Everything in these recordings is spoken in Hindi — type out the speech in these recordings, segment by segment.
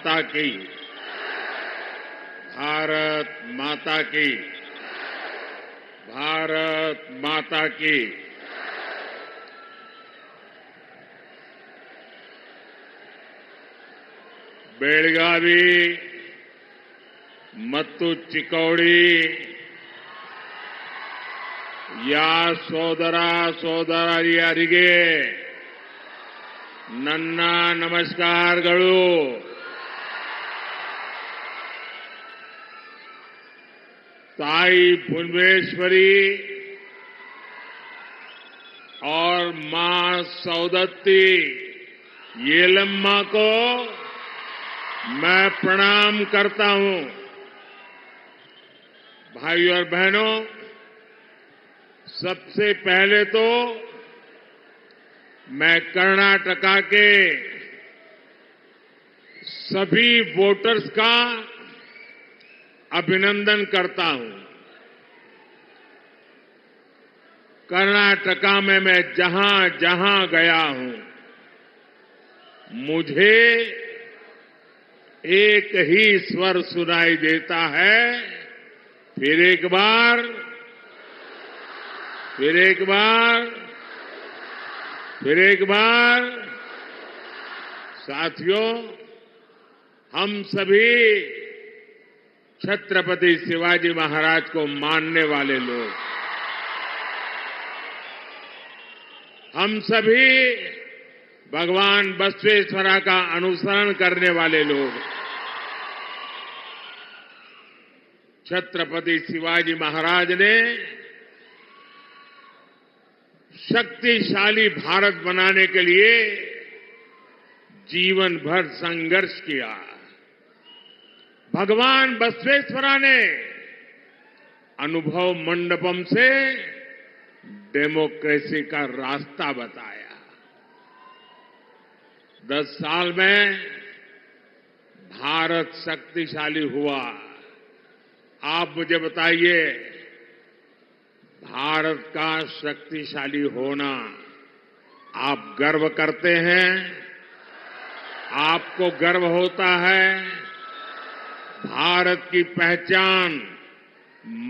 माता की, भारत माता की, भारत माता की। बेळगावी ಮತ್ತು ಚಿಕ್ಕೋಡಿ ಯಾ ಸೋದರ ಸೋದರಿಯರಿಗೆ ನನ್ನ ನಮಸ್ಕಾರಗಳು। ताई भुवनेश्वरी और मां सौदत्ती येलम्मा को मैं प्रणाम करता हूं। भाइयों और बहनों, सबसे पहले तो मैं कर्नाटका के सभी वोटर्स का अभिनंदन करता हूं। कर्नाटका में मैं जहां जहां गया हूं, मुझे एक ही स्वर सुनाई देता है, फिर एक बार, फिर एक बार, फिर एक बार। साथियों, हम सभी छत्रपति शिवाजी महाराज को मानने वाले लोग, हम सभी भगवान बसवेश्वरा का अनुसरण करने वाले लोग, छत्रपति शिवाजी महाराज ने शक्तिशाली भारत बनाने के लिए जीवन भर संघर्ष किया। भगवान बसवेश्वरा ने अनुभव मंडपम से डेमोक्रेसी का रास्ता बताया। 10 साल में भारत शक्तिशाली हुआ। आप मुझे बताइए, भारत का शक्तिशाली होना आप गर्व करते हैं? आपको गर्व होता है? भारत की पहचान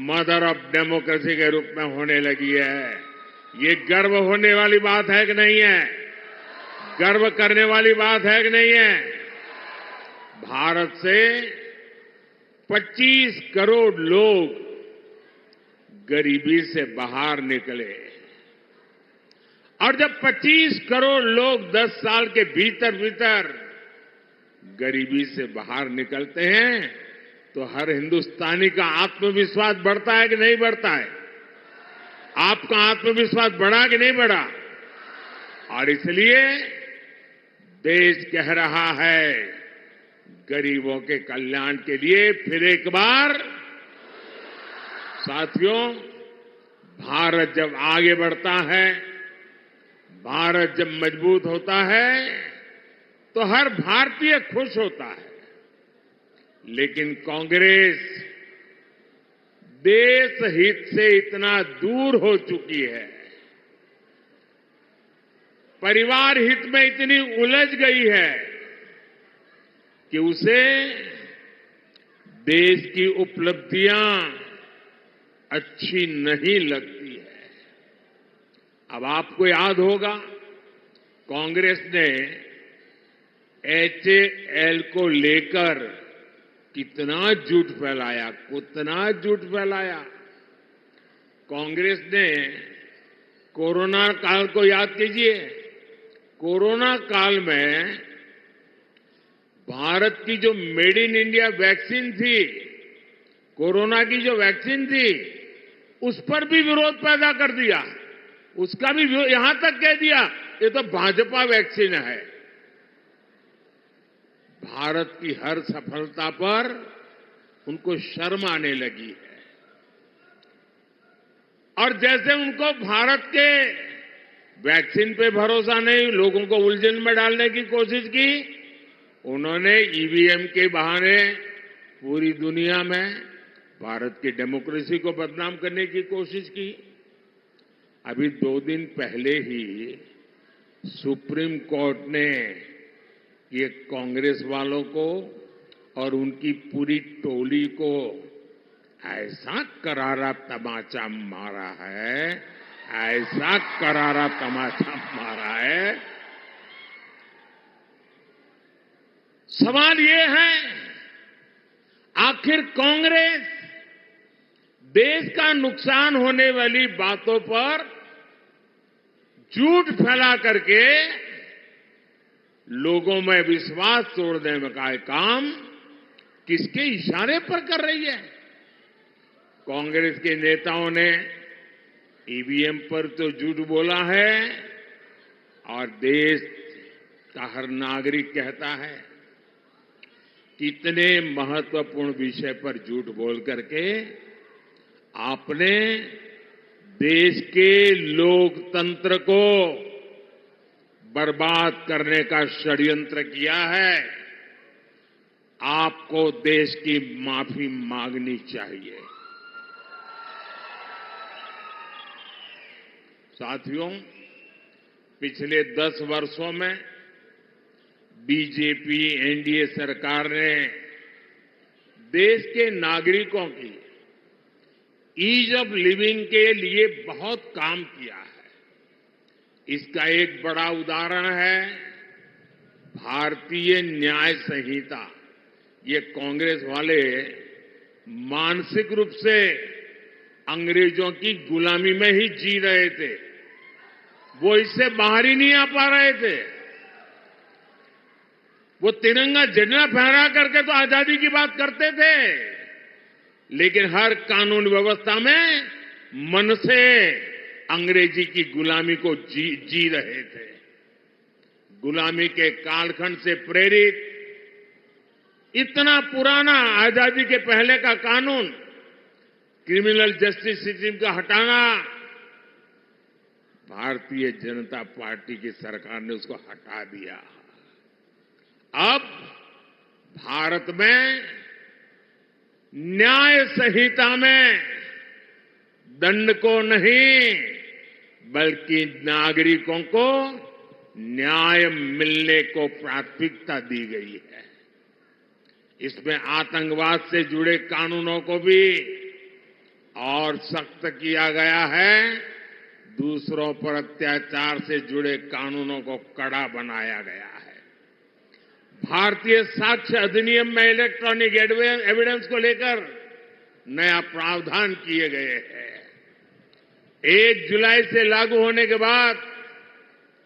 मदर ऑफ डेमोक्रेसी के रूप में होने लगी है। ये गर्व होने वाली बात है कि नहीं है? गर्व करने वाली बात है कि नहीं है? भारत से 25 करोड़ लोग गरीबी से बाहर निकले, और जब 25 करोड़ लोग 10 साल के भीतर भीतर गरीबी से बाहर निकलते हैं, तो हर हिंदुस्तानी का आत्मविश्वास बढ़ता है कि नहीं बढ़ता है? आपका आत्मविश्वास बढ़ा कि नहीं बढ़ा? और इसलिए देश कह रहा है, गरीबों के कल्याण के लिए फिर एक बार। साथियों, भारत जब आगे बढ़ता है, भारत जब मजबूत होता है, तो हर भारतीय खुश होता है। लेकिन कांग्रेस देश हित से इतना दूर हो चुकी है, परिवार हित में इतनी उलझ गई है कि उसे देश की उपलब्धियां अच्छी नहीं लगती है। अब आपको याद होगा, कांग्रेस ने HAL को लेकर कितना झूठ फैलाया, कितना झूठ फैलाया। कांग्रेस ने कोरोना काल को याद कीजिए। कोरोना काल में भारत की जो मेड इन इंडिया वैक्सीन थी, कोरोना की जो वैक्सीन थी, उस पर भी विरोध पैदा कर दिया। उसका भी यहां तक कह दिया, ये तो भाजपा वैक्सीन है। भारत की हर सफलता पर उनको शर्म आने लगी है, और जैसे उनको भारत के वैक्सीन पे भरोसा नहीं, लोगों को उलझन में डालने की कोशिश की, उन्होंने ईवीएम के बहाने पूरी दुनिया में भारत की डेमोक्रेसी को बदनाम करने की कोशिश की। अभी 2 दिन पहले ही सुप्रीम कोर्ट ने ये कांग्रेस वालों को और उनकी पूरी टोली को ऐसा करारा तमाचा मारा है, ऐसा करारा तमाचा मारा है। सवाल ये है, आखिर कांग्रेस देश का नुकसान होने वाली बातों पर झूठ फैला करके लोगों में विश्वास तोड़ने का काम किसके इशारे पर कर रही है? कांग्रेस के नेताओं ने ईवीएम पर तो झूठ बोला है और देश का हर नागरिक कहता है कितने महत्वपूर्ण विषय पर झूठ बोल करके आपने देश के लोकतंत्र को बर्बाद करने का षड्यंत्र किया है। आपको देश की माफी मांगनी चाहिए। साथियों, पिछले 10 वर्षों में बीजेपी एनडीए सरकार ने देश के नागरिकों की ईज ऑफ लिविंग के लिए बहुत काम किया है। इसका एक बड़ा उदाहरण है भारतीय न्याय संहिता। ये कांग्रेस वाले मानसिक रूप से अंग्रेजों की गुलामी में ही जी रहे थे, वो इससे बाहर ही नहीं आ पा रहे थे। वो तिरंगा झंडा फहरा करके तो आजादी की बात करते थे, लेकिन हर कानून व्यवस्था में मन से अंग्रेजी की गुलामी को जी रहे थे। गुलामी के कालखंड से प्रेरित इतना पुराना आजादी के पहले का कानून, क्रिमिनल जस्टिस सिस्टम का हटाना, भारतीय जनता पार्टी की सरकार ने उसको हटा दिया। अब भारत में न्याय संहिता में दंड को नहीं बल्कि नागरिकों को न्याय मिलने को प्राथमिकता दी गई है। इसमें आतंकवाद से जुड़े कानूनों को भी और सख्त किया गया है। दूसरों पर अत्याचार से जुड़े कानूनों को कड़ा बनाया गया है। भारतीय साक्ष्य अधिनियम में इलेक्ट्रॉनिक एविडेंस को लेकर नया प्रावधान किए गए हैं। 1 जुलाई से लागू होने के बाद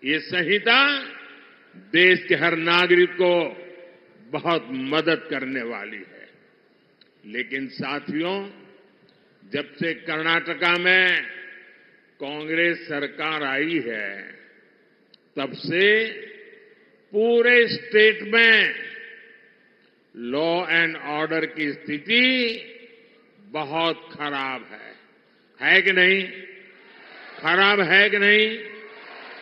ये संहिता देश के हर नागरिक को बहुत मदद करने वाली है। लेकिन साथियों, जब से कर्नाटका में कांग्रेस सरकार आई है, तब से पूरे स्टेट में लॉ एंड ऑर्डर की स्थिति बहुत खराब है कि नहीं? खराब है कि नहीं?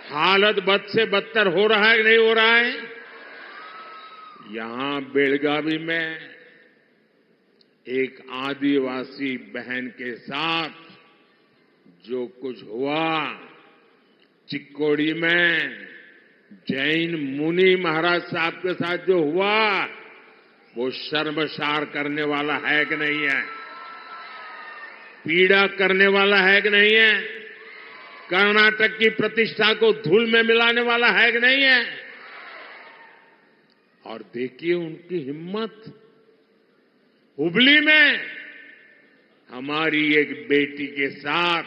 हालत बद से बदतर हो रहा है कि नहीं हो रहा है? यहां बेलगावी में एक आदिवासी बहन के साथ जो कुछ हुआ, चिक्कोड़ी में जैन मुनि महाराज साहब के साथ जो हुआ, वो शर्मसार करने वाला है कि नहीं है? पीड़ा करने वाला है कि नहीं है? कर्नाटक की प्रतिष्ठा को धूल में मिलाने वाला है कि नहीं है? और देखिए उनकी हिम्मत। हुबली में हमारी एक बेटी के साथ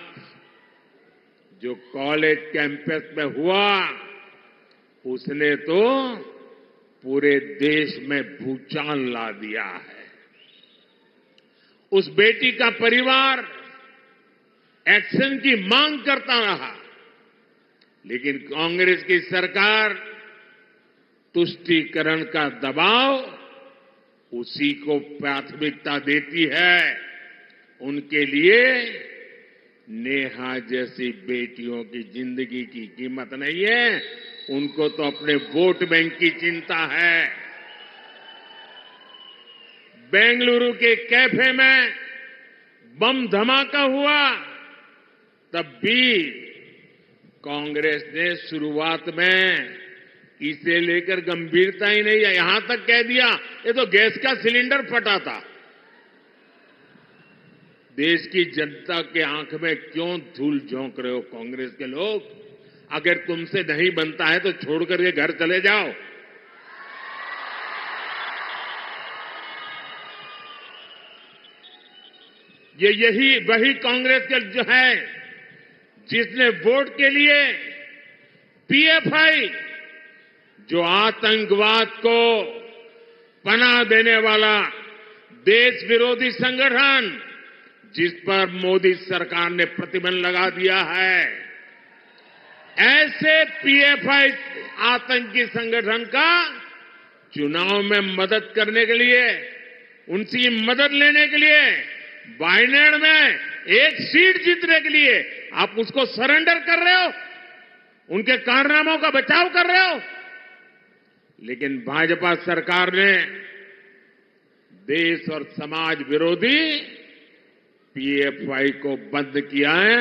जो कॉलेज कैंपस में हुआ, उसने तो पूरे देश में भूचाल ला दिया है। उस बेटी का परिवार एक्शन की मांग करता रहा, लेकिन कांग्रेस की सरकार तुष्टीकरण का दबाव उसी को प्राथमिकता देती है। उनके लिए नेहा जैसी बेटियों की जिंदगी की कीमत नहीं है, उनको तो अपने वोट बैंक की चिंता है। बेंगलुरु के कैफे में बम धमाका हुआ, तब भी कांग्रेस ने शुरुआत में इसे लेकर गंभीरता ही नहीं है। यहां तक कह दिया ये तो गैस का सिलेंडर फटा था। देश की जनता के आंख में क्यों धूल झोंक रहे हो कांग्रेस के लोग? अगर तुमसे नहीं बनता है तो छोड़ करके घर चले जाओ। यही वही कांग्रेस के जो है जिसने वोट के लिए पीएफआई, जो आतंकवाद को पनाह देने वाला देश विरोधी संगठन, जिस पर मोदी सरकार ने प्रतिबंध लगा दिया है, ऐसे पीएफआई आतंकी संगठन का चुनाव में मदद करने के लिए, उनकी मदद लेने के लिए, वायनाड में एक सीट जीतने के लिए आप उसको सरेंडर कर रहे हो, उनके कारनामों का बचाव कर रहे हो। लेकिन भाजपा सरकार ने देश और समाज विरोधी पीएफआई को बंद किया है।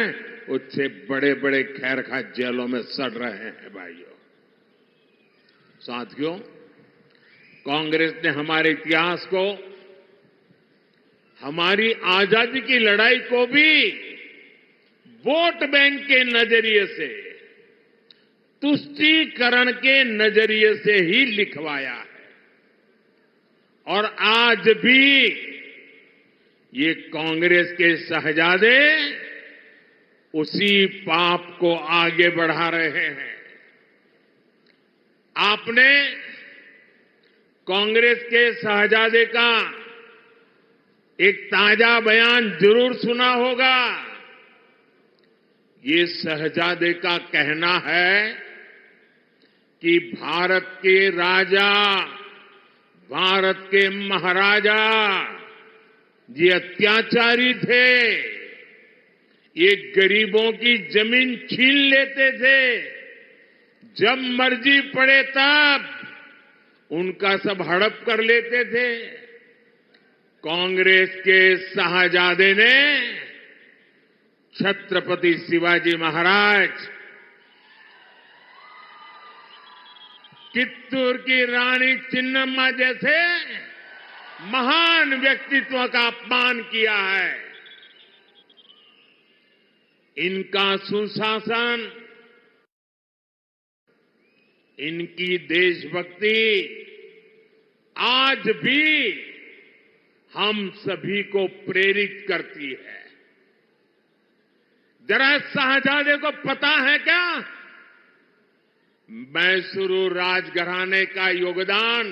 उससे बड़े बड़े खैरखा जेलों में सड़ रहे हैं भाइयों। साथियों, कांग्रेस ने हमारे इतिहास को, हमारी आजादी की लड़ाई को भी वोट बैंक के नजरिए से, तुष्टीकरण के नजरिए से ही लिखवाया है। और आज भी ये कांग्रेस के शहजादे उसी पाप को आगे बढ़ा रहे हैं। आपने कांग्रेस के शहजादे का एक ताजा बयान जरूर सुना होगा। ये शहजादे का कहना है कि भारत के राजा, भारत के महाराजा ये अत्याचारी थे, ये गरीबों की जमीन छीन लेते थे, जब मर्जी पड़े तब उनका सब हड़प कर लेते थे। कांग्रेस के शाहजादे ने छत्रपति शिवाजी महाराज, कित्तूर की रानी चिन्नम्मा जैसे महान व्यक्तित्व का अपमान किया है। इनका सुशासन, इनकी देशभक्ति आज भी हम सभी को प्रेरित करती है। जरा शाहजादे को पता है क्या मैसूरू राजघराने का योगदान?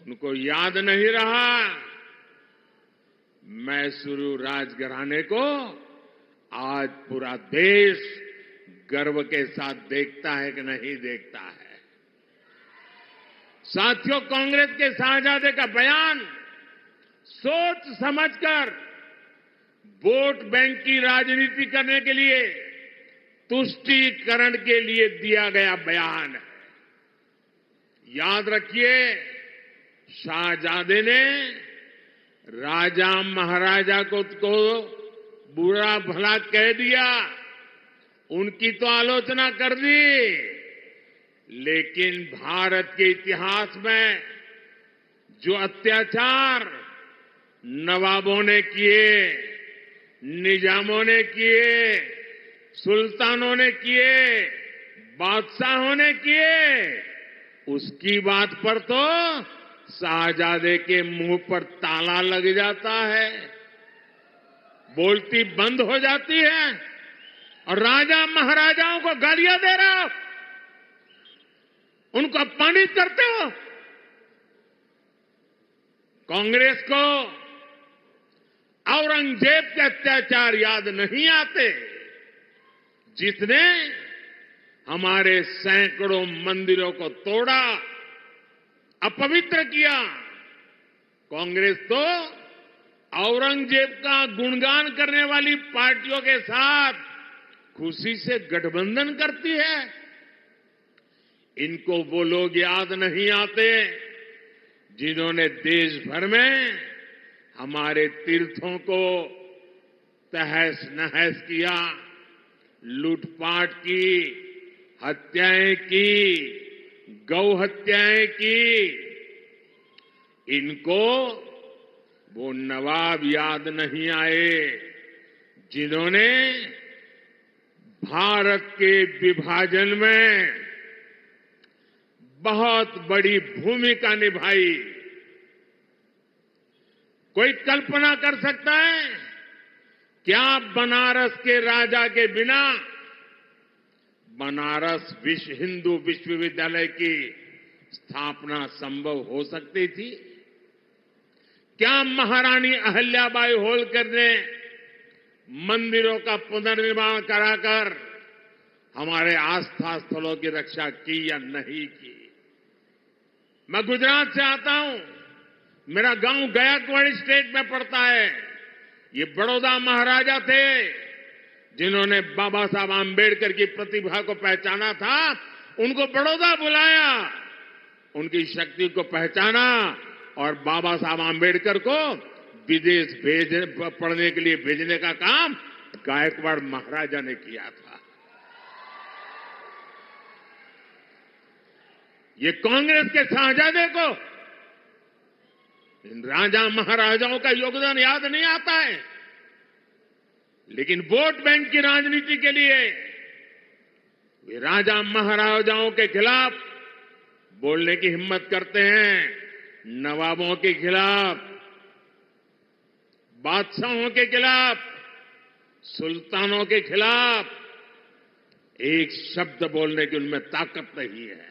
उनको याद नहीं रहा। मैसूरू राजघराने को आज पूरा देश गर्व के साथ देखता है कि नहीं देखता है। साथियों, कांग्रेस के शाहजादे का बयान सोच समझकर वोट बैंक की राजनीति करने के लिए, तुष्टीकरण के लिए दिया गया बयान है। याद रखिए, शाहजादे ने राजा महाराजा को बुरा भला कह दिया, उनकी तो आलोचना कर दी, लेकिन भारत के इतिहास में जो अत्याचार नवाबों ने किए, निजामों ने किए, सुल्तानों ने किए, बादशाहों ने किए, उसकी बात पर तो शाहजादे के मुंह पर ताला लग जाता है, बोलती बंद हो जाती है और राजा महाराजाओं को गालियां दे रहे हो, उनको अपमानित करते हो। कांग्रेस को औरंगजेब के अत्याचार याद नहीं आते, जिसने हमारे सैकड़ों मंदिरों को तोड़ा, अपवित्र किया। कांग्रेस तो औरंगजेब का गुणगान करने वाली पार्टियों के साथ खुशी से गठबंधन करती है। इनको वो लोग याद नहीं आते जिन्होंने देश भर में हमारे तीर्थों को तहस नहस किया, लूटपाट की, हत्याएं की, गौ हत्याएं की, इनको वो नवाब याद नहीं आए जिन्होंने भारत के विभाजन में बहुत बड़ी भूमिका निभाई। कोई कल्पना कर सकता है क्या बनारस के राजा के बिना बनारस हिंदू विश्वविद्यालय की स्थापना संभव हो सकती थी? क्या महारानी अहिल्याबाई होलकर ने मंदिरों का पुनर्निर्माण कराकर हमारे आस्था स्थलों की रक्षा की या नहीं की? मैं गुजरात से आता हूं, मेरा गांव गायकवाड़ स्टेट में पड़ता है। ये बड़ौदा महाराजा थे जिन्होंने बाबा साहब आंबेडकर की प्रतिभा को पहचाना था, उनको बड़ौदा बुलाया, उनकी शक्ति को पहचाना और बाबा साहब आंबेडकर को विदेश पढ़ने के लिए भेजने का काम गायकवाड़ महाराजा ने किया था। ये कांग्रेस के शाहजादे को इन राजा महाराजाओं का योगदान याद नहीं आता है, लेकिन वोट बैंक की राजनीति के लिए वे राजा महाराजाओं के खिलाफ बोलने की हिम्मत करते हैं, नवाबों के खिलाफ, बादशाहों के खिलाफ, सुल्तानों के खिलाफ एक शब्द बोलने की उनमें ताकत नहीं है।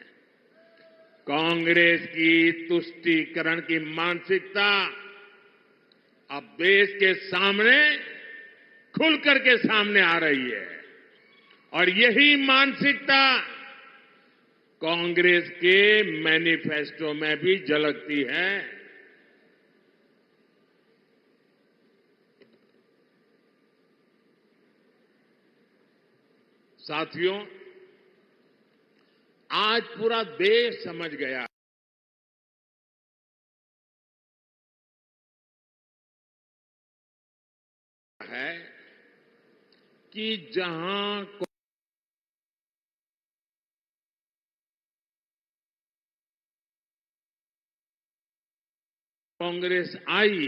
कांग्रेस की तुष्टीकरण की मानसिकता अब देश के सामने खुल करके सामने आ रही है और यही मानसिकता कांग्रेस के मैनिफेस्टो में भी झलकती है। साथियों, आज पूरा देश समझ गया है कि जहां कांग्रेस आई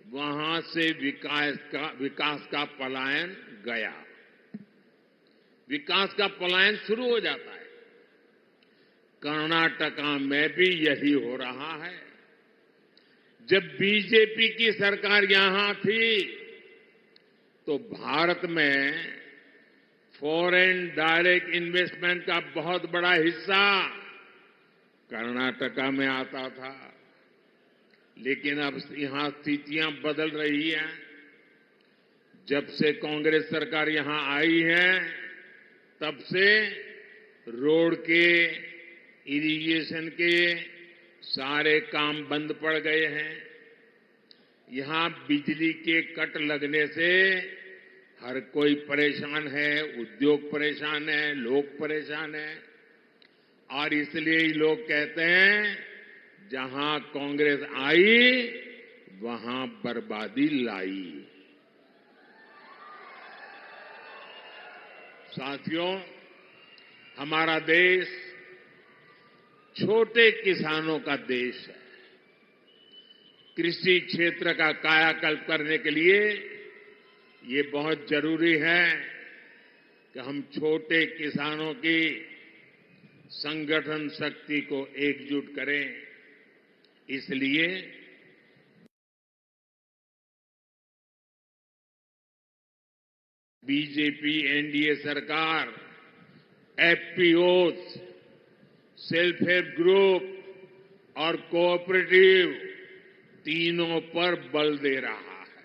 वहां से विकास का पलायन गया, विकास का पलायन शुरू हो जाता है। कर्नाटका में भी यही हो रहा है। जब बीजेपी की सरकार यहां थी तो भारत में फॉरेन डायरेक्ट इन्वेस्टमेंट का बहुत बड़ा हिस्सा कर्नाटका में आता था, लेकिन अब यहां स्थितियां बदल रही हैं। जब से कांग्रेस सरकार यहां आई है तब से रोड के, इरिगेशन के सारे काम बंद पड़ गए हैं। यहां बिजली के कट लगने से हर कोई परेशान है, उद्योग परेशान है, लोग परेशान हैं और इसलिए ही लोग कहते हैं जहां कांग्रेस आई वहां बर्बादी लाई। साथियों, हमारा देश छोटे किसानों का देश है। कृषि क्षेत्र का कायाकल्प करने के लिए ये बहुत जरूरी है कि हम छोटे किसानों की संगठन शक्ति को एकजुट करें। इसलिए बीजेपी एनडीए सरकार एफपीओज, सेल्फ हेल्प ग्रुप और कोऑपरेटिव तीनों पर बल दे रहा है।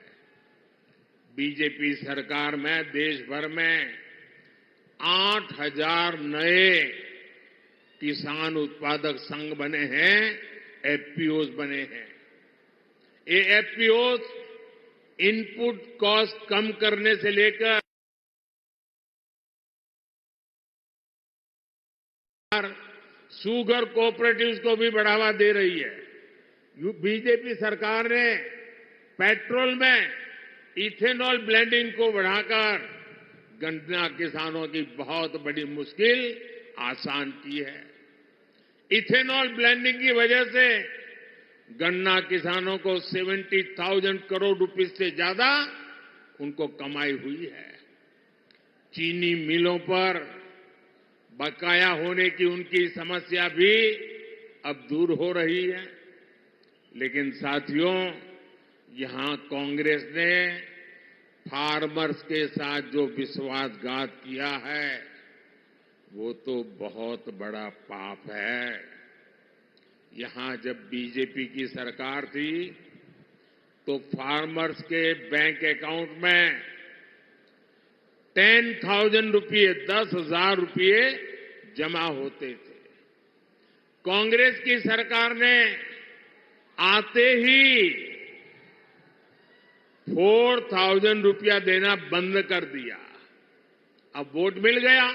बीजेपी सरकार में देश भर में 8,000 नए किसान उत्पादक संघ बने हैं, एफपीओज बने हैं। ये एफपीओज इनपुट कॉस्ट कम करने से लेकर शुगर कोऑपरेटिव्स को भी बढ़ावा दे रही है। बीजेपी सरकार ने पेट्रोल में इथेनॉल ब्लेंडिंग को बढ़ाकर गन्ना किसानों की बहुत बड़ी मुश्किल आसान की है। इथेनॉल ब्लेंडिंग की वजह से गन्ना किसानों को 70,000 करोड़ रुपए से ज्यादा उनको कमाई हुई है। चीनी मिलों पर बकाया होने की उनकी समस्या भी अब दूर हो रही है। लेकिन साथियों, यहां कांग्रेस ने फार्मर्स के साथ जो विश्वासघात किया है वो तो बहुत बड़ा पाप है। यहां जब बीजेपी की सरकार थी तो फार्मर्स के बैंक अकाउंट में 10,000 रुपये, 10,000 रुपये जमा होते थे। कांग्रेस की सरकार ने आते ही 4,000 रुपया देना बंद कर दिया। अब वोट मिल गया,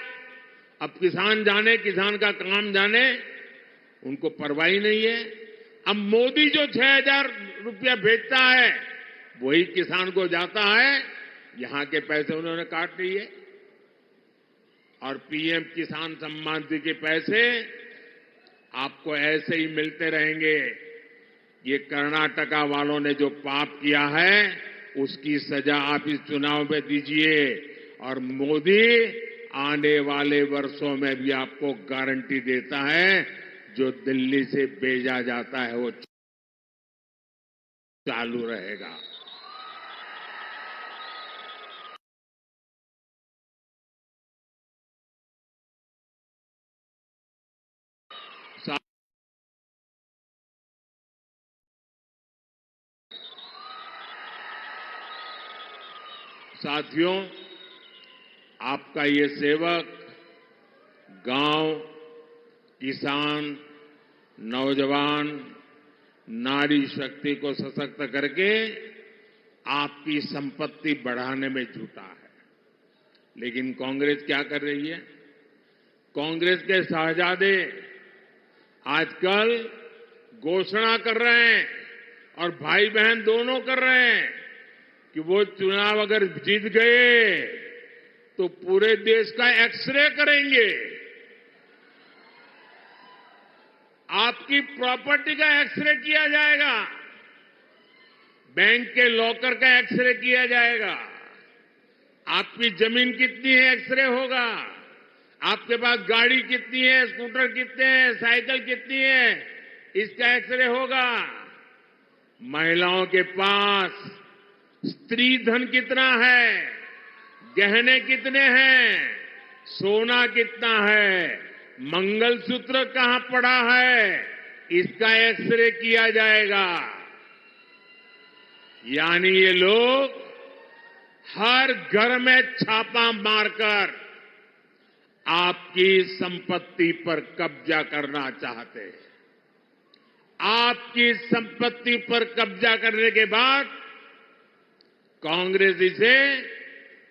अब किसान जाने, किसान का काम जाने, उनको परवाह ही नहीं है। अब मोदी जो 6,000 रुपया भेजता है वही किसान को जाता है। यहां के पैसे उन्होंने काट लिए और पीएम किसान सम्मान निधि के पैसे आपको ऐसे ही मिलते रहेंगे। ये कर्नाटका वालों ने जो पाप किया है उसकी सजा आप इस चुनाव में दीजिए और मोदी आने वाले वर्षों में भी आपको गारंटी देता है जो दिल्ली से भेजा जाता है वो चालू रहेगा। साथियों, आपका ये सेवक गांव, किसान, नौजवान, नारी शक्ति को सशक्त करके आपकी संपत्ति बढ़ाने में जुटा है। लेकिन कांग्रेस क्या कर रही है? कांग्रेस के शहजादे आजकल घोषणा कर रहे हैं और भाई बहन दोनों कर रहे हैं कि वो चुनाव अगर जीत गए तो पूरे देश का एक्सरे करेंगे, आपकी प्रॉपर्टी का एक्सरे किया जाएगा, बैंक के लॉकर का एक्सरे किया जाएगा, आपकी जमीन कितनी है एक्सरे होगा, आपके पास गाड़ी कितनी है, स्कूटर कितने हैं, साइकिल कितनी है, इसका एक्सरे होगा। महिलाओं के पास स्त्री धन कितना है, गहने कितने हैं, सोना कितना है, मंगलसूत्र कहां पड़ा है, इसका एक्सरे किया जाएगा। यानी ये लोग हर घर में छापा मारकर आपकी संपत्ति पर कब्जा करना चाहते हैं। आपकी संपत्ति पर कब्जा करने के बाद कांग्रेस इसे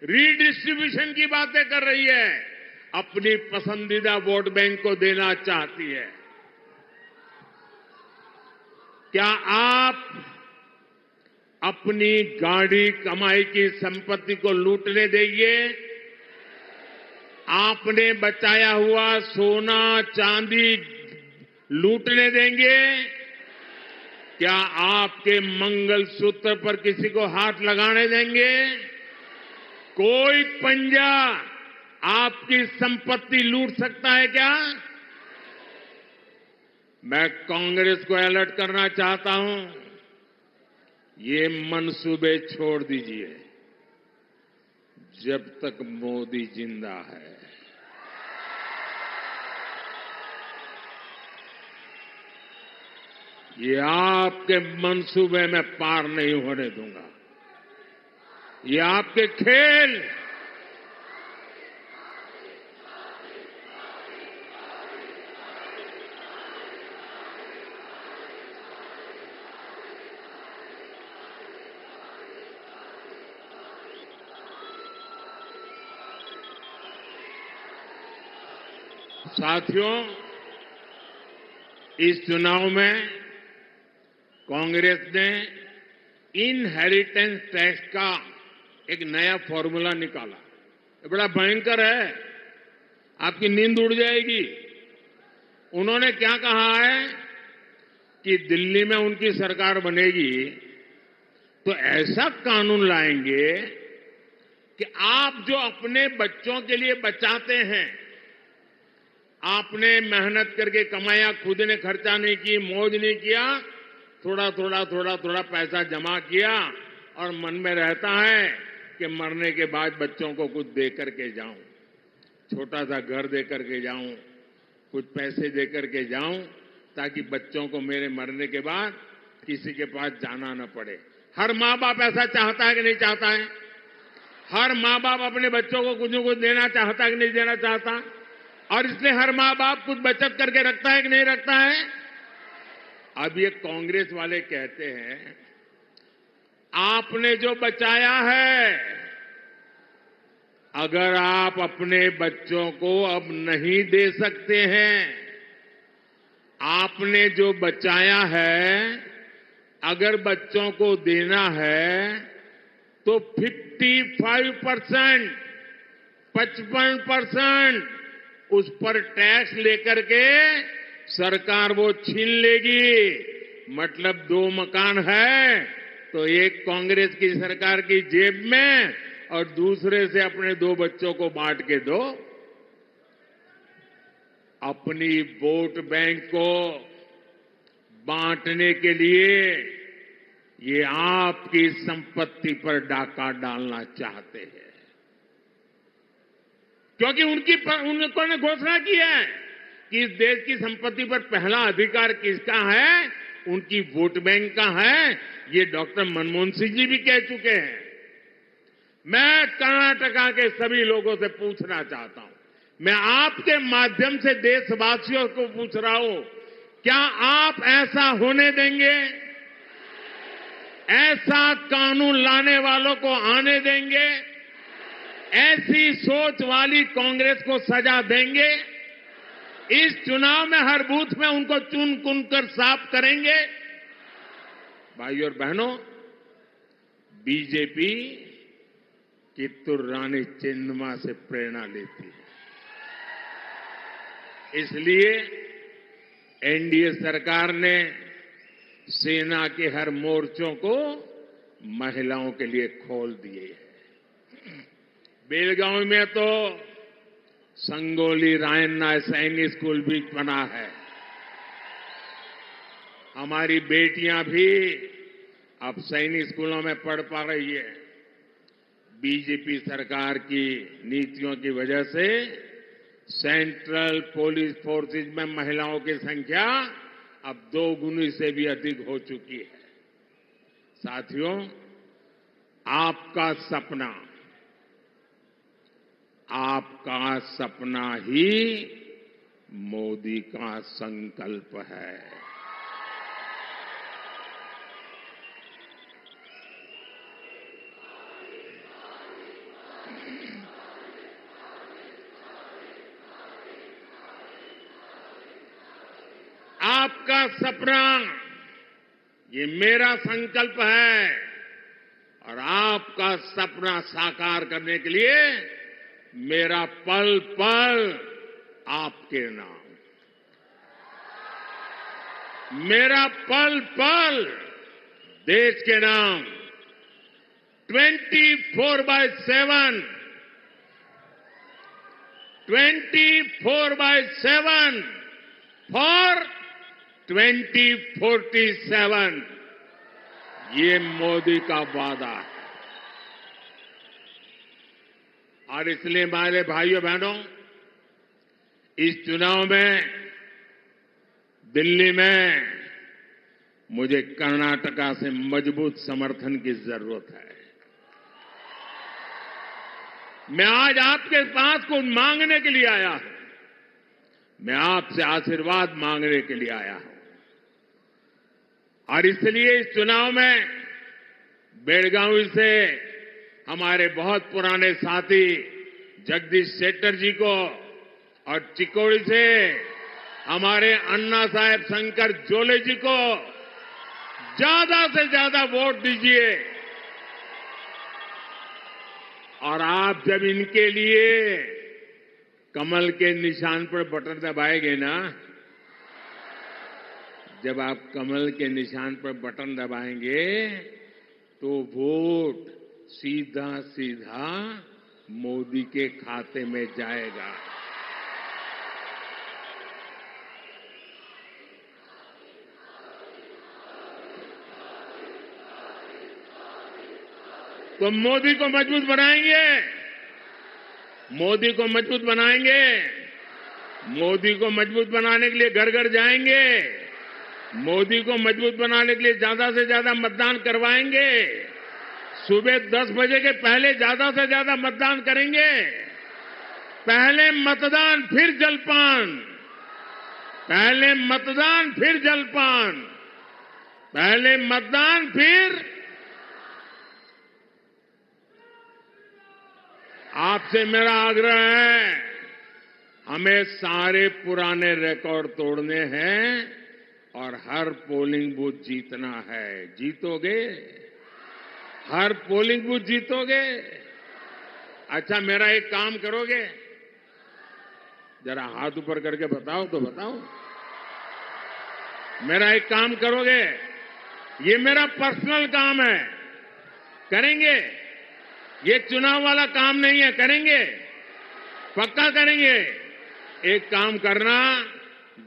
रीडिस्ट्रीब्यूशन की बातें कर रही है, अपनी पसंदीदा वोट बैंक को देना चाहती है। क्या आप अपनी गाड़ी कमाई की संपत्ति को लूटने देंगे? आपने बचाया हुआ सोना चांदी लूटने देंगे? क्या आपके मंगलसूत्र पर किसी को हाथ लगाने देंगे? कोई पंजा आपकी संपत्ति लूट सकता है क्या? मैं कांग्रेस को अलर्ट करना चाहता हूं, ये मंसूबे छोड़ दीजिए जब तक मोदी जिंदा है। ये आपके मंसूबे में पार नहीं होने दूंगा। ये आपके खेल साथियों, इस चुनाव में कांग्रेस ने इनहेरिटेंस टैक्स का एक नया फॉर्मूला निकाला। ये बड़ा भयंकर है, आपकी नींद उड़ जाएगी। उन्होंने क्या कहा है कि दिल्ली में उनकी सरकार बनेगी तो ऐसा कानून लाएंगे कि आप जो अपने बच्चों के लिए बचाते हैं, आपने मेहनत करके कमाया, खुद ने खर्चा नहीं की, मौज नहीं किया, थोड़ा थोड़ा पैसा जमा किया और मन में रहता है कि मरने के बाद बच्चों को कुछ दे करके जाऊं, छोटा सा घर दे करके जाऊं, कुछ पैसे दे करके जाऊं, ताकि बच्चों को मेरे मरने के बाद किसी के पास जाना न पड़े। हर माँ बाप ऐसा चाहता है कि नहीं चाहता है? हर माँ बाप अपने बच्चों को कुछ न कुछ देना चाहता है कि नहीं देना चाहता? और इसलिए हर माँ बाप कुछ बचत करके रखता है कि नहीं रखता है? अब ये कांग्रेस वाले कहते हैं आपने जो बचाया है, अगर आप अपने बच्चों को अब नहीं दे सकते हैं, आपने जो बचाया है अगर बच्चों को देना है तो 55%, 55% उस पर टैक्स लेकर के सरकार वो छीन लेगी। मतलब 2 मकान है तो एक कांग्रेस की सरकार की जेब में और दूसरे से अपने 2 बच्चों को बांट के दो। अपनी वोट बैंक को बांटने के लिए ये आपकी संपत्ति पर डाका डालना चाहते हैं, क्योंकि उन्होंने घोषणा की है कि इस देश की संपत्ति पर पहला अधिकार किसका है, उनकी वोट बैंक का है। ये डॉक्टर मनमोहन सिंह जी भी कह चुके हैं। मैं कर्नाटका के सभी लोगों से पूछना चाहता हूं, मैं आपके माध्यम से देशवासियों को पूछ रहा हूं, क्या आप ऐसा होने देंगे? ऐसा कानून लाने वालों को आने देंगे? ऐसी सोच वाली कांग्रेस को सजा देंगे? इस चुनाव में हर बूथ में उनको चुन चुन कर साफ करेंगे? भाइयों और बहनों, बीजेपी कित्तूर रानी चेन्नम्मा से प्रेरणा लेती है। इसलिए एनडीए सरकार ने सेना के हर मोर्चों को महिलाओं के लिए खोल दिए हैं। बेलगांव में तो संगोली रायन्ना सैनिक स्कूल भी बना है। हमारी बेटियां भी अब सैनिक स्कूलों में पढ़ पा रही है। बीजेपी सरकार की नीतियों की वजह से सेंट्रल पुलिस फोर्सेज में महिलाओं की संख्या अब 2 गुनी से भी अधिक हो चुकी है। साथियों, आपका सपना ही मोदी का संकल्प है। आपका सपना ये मेरा संकल्प है और आपका सपना साकार करने के लिए मेरा पल पल आपके नाम, मेरा पल पल देश के नाम। 24/7 फॉर 2047 ये मोदी का वादा है। और इसलिए मेरे भाइयों बहनों, इस चुनाव में दिल्ली में मुझे कर्नाटका से मजबूत समर्थन की जरूरत है। मैं आज आपके पास कुछ मांगने के लिए आया हूं। मैं आपसे आशीर्वाद मांगने के लिए आया हूं। और इसलिए इस चुनाव में बेलगावी से हमारे बहुत पुराने साथी जगदीश शेट्टर जी को और चिकोड़ी से हमारे अन्ना साहेब शंकर जोले जी को ज्यादा से ज्यादा वोट दीजिए और आप जब इनके लिए कमल के निशान पर बटन दबाएंगे ना, जब आप कमल के निशान पर बटन दबाएंगे तो वोट सीधा सीधा मोदी के खाते में जाएगा। तो मोदी को मजबूत बनाएंगे, मोदी को मजबूत बनाएंगे, मोदी को मजबूत बनाने के लिए घर घर जाएंगे, मोदी को मजबूत बनाने के लिए ज्यादा से ज्यादा मतदान करवाएंगे, सुबह 10 बजे के पहले ज्यादा से ज्यादा मतदान करेंगे, पहले मतदान फिर जलपान, पहले मतदान फिर जलपान, पहले मतदान फिर। आपसे मेरा आग्रह है, हमें सारे पुराने रिकॉर्ड तोड़ने हैं और हर पोलिंग बूथ जीतना है। जीतोगे? हर पोलिंग बूथ जीतोगे? अच्छा, मेरा एक काम करोगे? जरा हाथ ऊपर करके बताओ तो बताओ। मेरा एक काम करोगे? ये मेरा पर्सनल काम है, करेंगे? ये चुनाव वाला काम नहीं है, करेंगे? पक्का करेंगे? एक काम करना,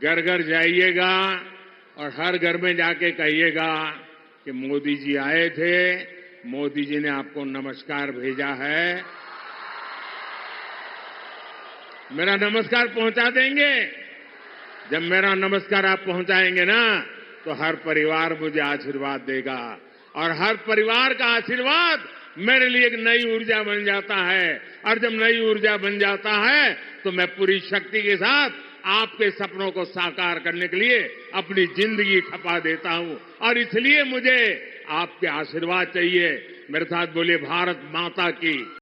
घर घर जाइएगा और हर घर में जाके कहिएगा कि मोदी जी आए थे, मोदी जी ने आपको नमस्कार भेजा है। मेरा नमस्कार पहुंचा देंगे? जब मेरा नमस्कार आप पहुंचाएंगे ना, तो हर परिवार मुझे आशीर्वाद देगा और हर परिवार का आशीर्वाद मेरे लिए एक नई ऊर्जा बन जाता है। और जब नई ऊर्जा बन जाता है तो मैं पूरी शक्ति के साथ आपके सपनों को साकार करने के लिए अपनी जिंदगी खपा देता हूं। और इसलिए मुझे आपके आशीर्वाद चाहिए। मेरे साथ बोलिए, भारत माता की।